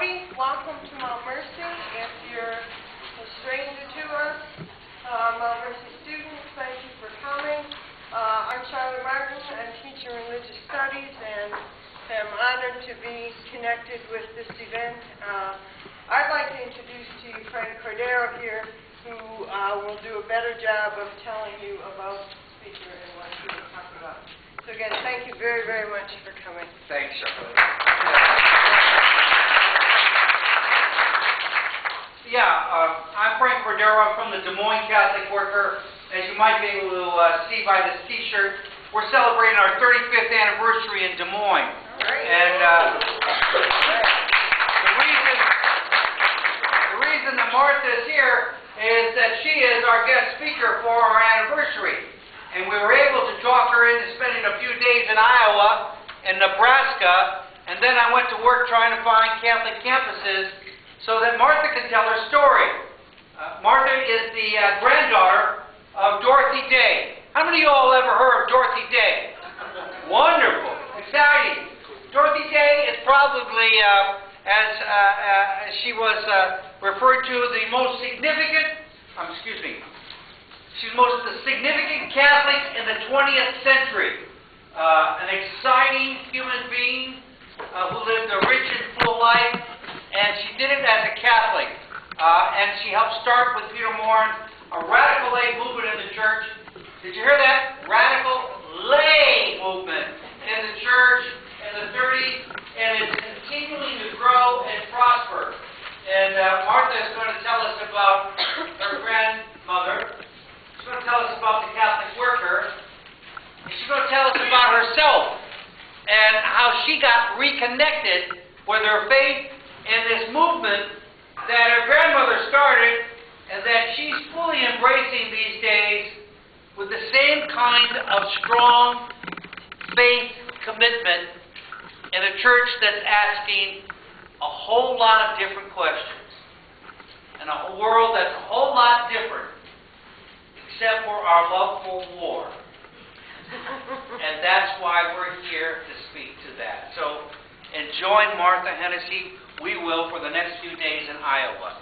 Howdy, welcome to Mount Mercy. If you're a stranger to us, Mount Mercy students, thank you for coming. I'm Charlotte Martin. I'm teaching religious studies and am honored to be connected with this event. I'd like to introduce to you Frank Cordero here, who will do a better job of telling you about the speaker and what he will talk about. So again, thank you very, very much for coming. Thanks, Charlotte. I'm Frank Cordero. I'm from the Des Moines Catholic Worker. As you might be able to see by this T-shirt, we're celebrating our 35th anniversary in Des Moines. And the reason that Martha is here is that she is our guest speaker for our anniversary. And we were able to talk her into spending a few days in Iowa and Nebraska, and then I went to work trying to find Catholic campuses so that Martha could tell her story. Martha is the granddaughter of Dorothy Day. How many of you all ever heard of Dorothy Day? Wonderful, exciting. Dorothy Day is probably, as she was referred to, the most significant, she's the significant Catholic in the 20th century. An exciting human being who lived a rich and full life, and she did it as a Catholic. And she helped start with Peter Morin a radical lay movement in the church. Did you hear that? Radical lay movement in the church in the 30s, and it's continuing to grow and prosper. And Martha is going to tell us about her grandmother. She's going to tell us about the Catholic Worker. And she's going to tell us about herself and how she got reconnected with her faith in this movement that her grandmother started and that she's fully embracing these days with the same kind of strong faith commitment in a church that's asking a whole lot of different questions and a world that's a whole lot different except for our love for war. And that's why we're here to speak to that. So enjoy Martha Hennessy. We will for the next few days in Iowa.